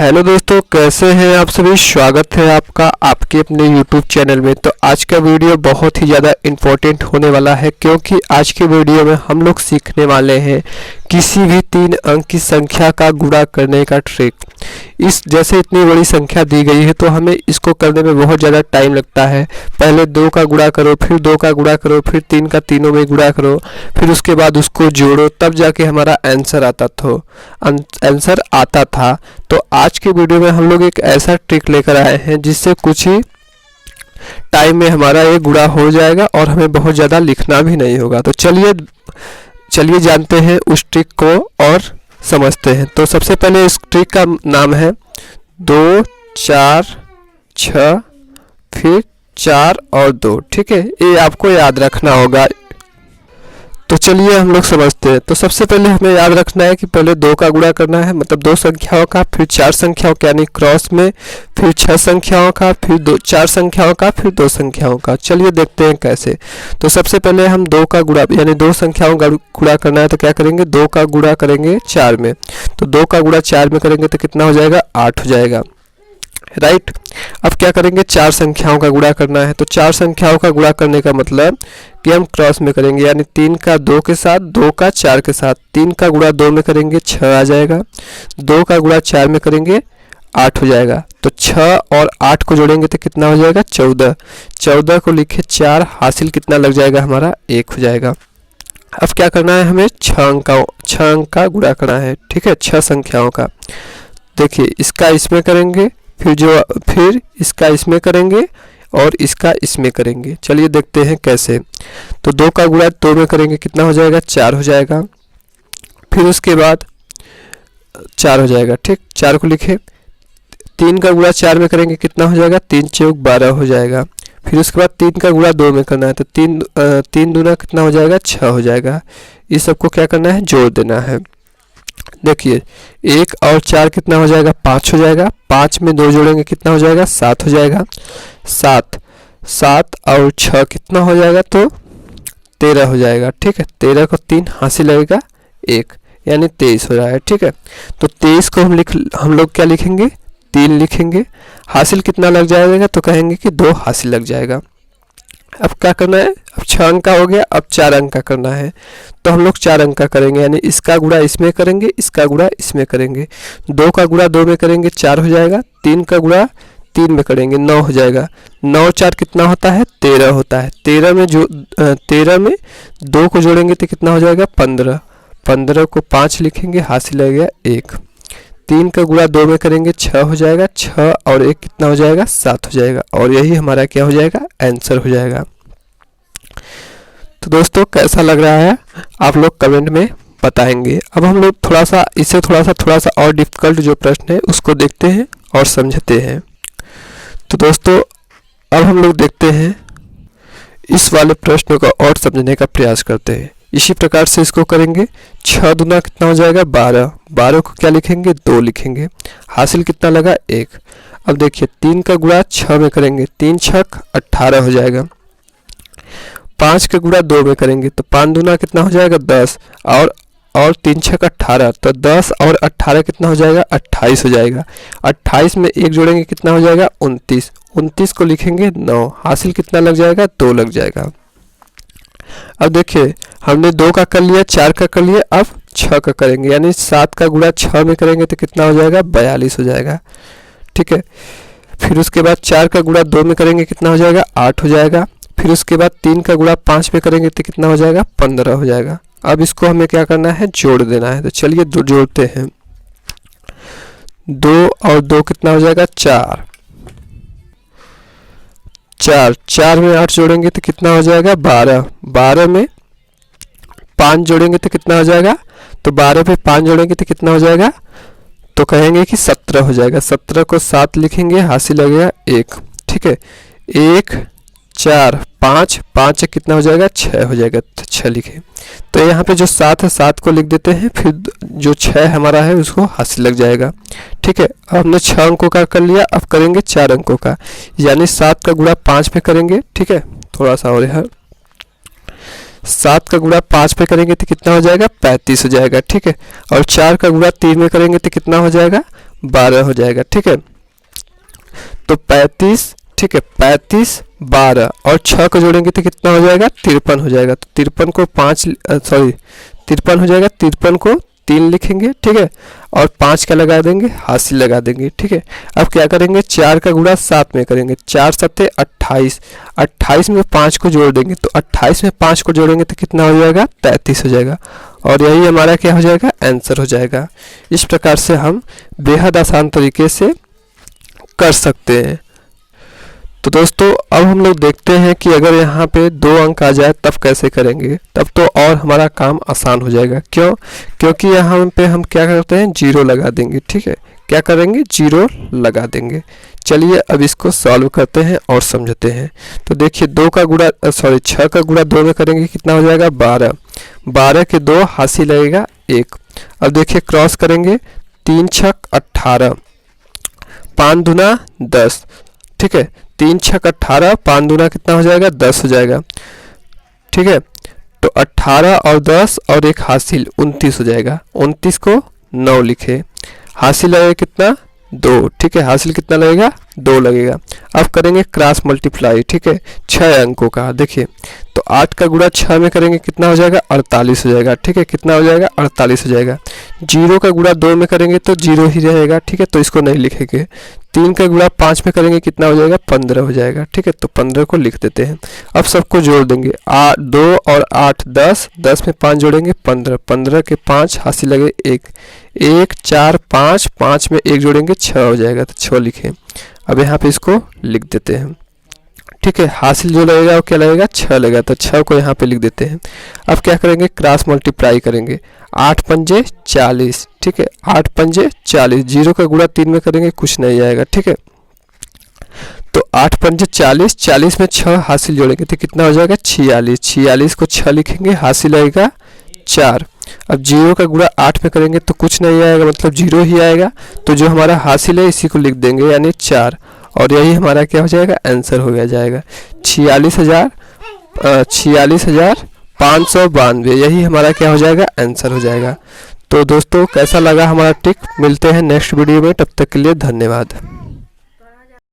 Hello दोस्तों, कैसे हैं आप सभी। स्वागत है आपका आपके अपने YouTube चैनल में। तो आज का वीडियो बहुत ही ज़्यादा इम्पोर्टेंट होने वाला है, क्योंकि आज के वीडियो में हम लोग सीखने वाले हैं किसी भी 3 अंक की संख्या का गुणा करने का ट्रिक। इस जैसे इतनी बड़ी संख्या दी गई है तो हमें इसको करने में बहुत ज़्यादा टाइम लगता है। पहले 2 का गुणा करो, फिर 2 का गुणा करो, फिर 3 का तीनों में गुणा करो, फिर उसके बाद उसको जोड़ो, तब जाके हमारा आंसर आता था। तो आज के वीडियो में हम लोग एक ऐसा ट्रिक लेकर आए हैं जिससे कुछ ही टाइम में हमारा ये गुणा हो जाएगा और हमें बहुत ज़्यादा लिखना भी नहीं होगा। तो चलिए जानते हैं उस ट्रिक को और समझते हैं। तो सबसे पहले इस ट्रिक का नाम है 2 4 6 फिर 4 और 2। ठीक है, ये आपको याद रखना होगा। तो चलिए हम लोग समझते हैं। तो सबसे पहले हमें याद रखना है कि पहले 2 का गुणा करना है, मतलब 2 संख्याओं का, फिर 4 संख्याओं का यानी क्रॉस में, फिर 6 संख्याओं का, फिर 4 संख्याओं का, फिर 2 संख्याओं का। चलिए देखते हैं कैसे। तो सबसे पहले हम 2 का गुणा यानी 2 संख्याओं का गुणा करना है, तो क्या करेंगे, 2 का गुणा करेंगे 4 में। तो 2 का गुणा 4 में करेंगे तो कितना हो जाएगा, 8 हो जाएगा, राइट। अब क्या करेंगे, 4 संख्याओं का गुणा करना है। तो 4 संख्याओं का गुणा करने का मतलब कि हम क्रॉस में करेंगे, यानी 3 का 2 के साथ, 2 का 4 के साथ। 3 का गुणा 2 में करेंगे 6 आ जाएगा, 2 का गुणा 4 में करेंगे 8 हो जाएगा। तो 6 और 8 को जोड़ेंगे तो कितना हो जाएगा, 14। 14 को लिखे 4, हासिल कितना लग जाएगा हमारा, 1 हो जाएगा। अब क्या करना है, हमें 6 अंक का गुणा करना है। ठीक है, 6 संख्याओं का। देखिए, इसका इसमें करेंगे, फिर इसका इसमें करेंगे और इसका इसमें करेंगे। चलिए देखते हैं कैसे। तो 2 का गुणा 2 में करेंगे, कितना हो जाएगा, 4 हो जाएगा। फिर उसके बाद 4 हो जाएगा, ठीक, 4 को लिखे। 3 का गुणा 4 में करेंगे, कितना हो जाएगा, 3 चौक 12 हो जाएगा। फिर उसके बाद 3 का गुणा 2 में करना है, तो 3 दूना कितना हो जाएगा, 6 हो जाएगा। इस सबको क्या करना है, जोड़ देना है। देखिए, 1 और 4 कितना हो जाएगा, 5 हो जाएगा। 5 में 2 जोड़ेंगे, कितना हो जाएगा, 7 हो जाएगा। 7 और 6 कितना हो जाएगा, तो 13 हो जाएगा। ठीक है, 13 को 3 हासिल लगेगा 1, यानी 23 हो रहा है। ठीक है, तो 23 को हम लोग क्या लिखेंगे, 3 लिखेंगे। हासिल कितना लग जाएगा, तो कहेंगे कि 2 हासिल लग जाएगा। अब क्या करना है, अब 6 अंक का हो गया, अब 4 अंक का करना है। तो हम लोग 4 अंक का करेंगे, यानी इसका गुणा इसमें करेंगे, इसका गुणा इसमें करेंगे। 2 का गुणा 2 में करेंगे, 4 हो जाएगा। 3 का गुणा 3 में करेंगे, 9 हो जाएगा। 9 4 कितना होता है, 13 होता है। 13 में 2 को जोड़ेंगे तो कितना हो जाएगा, 15। 15 को 5 लिखेंगे, हासिल लगेगा 1। 3 का गुणा 2 में करेंगे, 6 हो जाएगा। 6 और 1 कितना हो जाएगा, 7 हो जाएगा। और यही हमारा क्या हो जाएगा, आंसर हो जाएगा। तो दोस्तों, कैसा लग रहा है आप लोग कमेंट में बताएंगे। अब हम लोग थोड़ा सा और डिफिकल्ट जो प्रश्न है उसको देखते हैं और समझते हैं। तो दोस्तों, अब हम लोग देखते हैं इस वाले प्रश्न को और समझने का प्रयास करते हैं। इसी प्रकार से इसको करेंगे। 6 दूना कितना हो जाएगा, 12। 12 को क्या लिखेंगे, 2 लिखेंगे। हासिल कितना लगा, 1। अब देखिए, 3 का गुणा 6 में करेंगे, 3 छक 18 हो जाएगा। 5 का गुणा 2 में करेंगे, तो 5 दूना कितना हो जाएगा, 10। और 3 छक 18, तो 10 और 18 कितना हो जाएगा, 28 हो जाएगा। 28 में 1 जोड़ेंगे, कितना हो जाएगा, 29। 29 को लिखेंगे 9। हासिल कितना लग जाएगा, 2 लग जाएगा। अब देखिए, हमने 2 का कर लिया, 4 का कर लिया, अब 6 का करेंगे, यानी 7 का गुणा 6 में करेंगे तो कितना हो जाएगा, 42 हो जाएगा। ठीक है, फिर उसके बाद 4 का गुणा 2 में करेंगे, कितना हो जाएगा, 8 हो जाएगा। फिर उसके बाद 3 का गुणा 5 में करेंगे तो कितना हो जाएगा, 15 हो जाएगा। अब इसको हमें क्या करना है, जोड़ देना है। तो चलिए जोड़ते हैं। 2 और 2 कितना हो जाएगा, 4। 4 में 8 जोड़ेंगे तो कितना हो जाएगा, 12। 12 में 5 जोड़ेंगे तो कितना हो जाएगा, तो 12 पे 5 जोड़ेंगे तो कितना हो जाएगा, तो कहेंगे कि 17 हो जाएगा। 17 को 7 लिखेंगे, हासिल लगेगा 1। ठीक है, 1 4 5 5 कितना हो जाएगा, 6 हो जाएगा। तो 6 लिखे। तो यहाँ पे जो 7 है, 7 को लिख देते हैं, फिर जो 6 हमारा है उसको हासिल लग जाएगा। ठीक है, अब हमने 6 अंकों का कर लिया, अब करेंगे 4 अंकों का, यानी 7 का गुणा 5 पे करेंगे। ठीक है, थोड़ा सा और है, 7 का गुणा 5 पे करेंगे तो कितना हो जाएगा, 35 हो जाएगा। ठीक है, और 4 का गुणा 3 में करेंगे तो कितना हो जाएगा, 12 हो जाएगा। ठीक है, तो 35, ठीक है, 35 12 और 6 को जोड़ेंगे तो कितना हो जाएगा? 53 हो जाएगा। तो 53 को 53 हो जाएगा। 53 को 3 लिखेंगे, ठीक है, और 5 का लगा देंगे, हासिल लगा देंगे। ठीक है, अब क्या करेंगे? 4 का गुणा 7 में करेंगे। 4 7 28, 28 में 5 को जोड़ देंगे, तो 28 में 5 को जोड़ेंगे तो कितना हो जाएगा? 33 हो जाएगा। और यही हमारा क्या हो जाएगा? आंसर हो जाएगा। इस प्रकार से हम बेहद आसान तरीके से कर सकते हैं। तो दोस्तों अब हम लोग देखते हैं कि अगर यहाँ पे 2 अंक आ जाए तब कैसे करेंगे, तब तो और हमारा काम आसान हो जाएगा। क्यों? क्योंकि यहाँ पे हम क्या करते हैं? 0 लगा देंगे। ठीक है, क्या करेंगे? 0 लगा देंगे। चलिए अब इसको सॉल्व करते हैं और समझते हैं। तो देखिए 6 का गुणा 2 में करेंगे, कितना हो जाएगा? 12। 12 के 2 हासिल लगेगा 1। अब देखिए क्रॉस करेंगे, 3 छक 18, 5 दूना 10। ठीक है, 3 छक 18, 5 दूना कितना हो जाएगा? 10 हो जाएगा। ठीक है, तो 18 और 10 और एक हासिल 29 हो जाएगा। 29 को 9 लिखे, हासिल लगेगा कितना? 2। ठीक है, हासिल कितना लगेगा? 2 लगेगा। अब करेंगे क्रॉस मल्टीप्लाई। ठीक है, 6 अंकों का। देखिए तो 8 का गुणा 6 में करेंगे, कितना हो जाएगा? 48 हो जाएगा। ठीक है, कितना हो जाएगा? 48 हो जाएगा। 0 का गुणा 2 में करेंगे तो 0 ही रहेगा। ठीक है, तो इसको नहीं लिखेंगे। 3 का गुणा 5 में करेंगे, कितना हो जाएगा? 15 हो जाएगा। ठीक है, तो 15 को लिख देते हैं। अब सबको जोड़ देंगे, 2 और 8 10, 10 में 5 जोड़ेंगे 15, 15 के 5 हासिल लगे 1, 1 4 5, 5 में 1 जोड़ेंगे 6 हो जाएगा। तो 6 लिखें। अब यहाँ पे इसको लिख देते हैं। ठीक है, हासिल जो लगेगा वो क्या लगेगा? 6 लगेगा। तो 6 को यहाँ पे लिख देते हैं। अब क्या करेंगे? क्रॉस मल्टीप्लाई करेंगे। 8 पंजे 40। ठीक है, 8 पंजे 40। 0 का गुणा 3 में करेंगे, कुछ नहीं आएगा। ठीक है, तो 8 पंजे 40, 40 में 6 हासिल जोड़ेंगे तो कितना हो जाएगा? 46। 46 को 6 लिखेंगे, हासिल आएगा 4। अब 0 का गुणा 8 में करेंगे तो कुछ नहीं आएगा, मतलब 0 ही आएगा। तो जो हमारा हासिल है इसी को लिख देंगे, यानी 4। और यही हमारा क्या हो जाएगा? आंसर हो गया जाएगा 46,592। यही हमारा क्या हो जाएगा? आंसर हो जाएगा। तो दोस्तों कैसा लगा हमारा ट्रिक? मिलते हैं नेक्स्ट वीडियो में, तब तक के लिए धन्यवाद।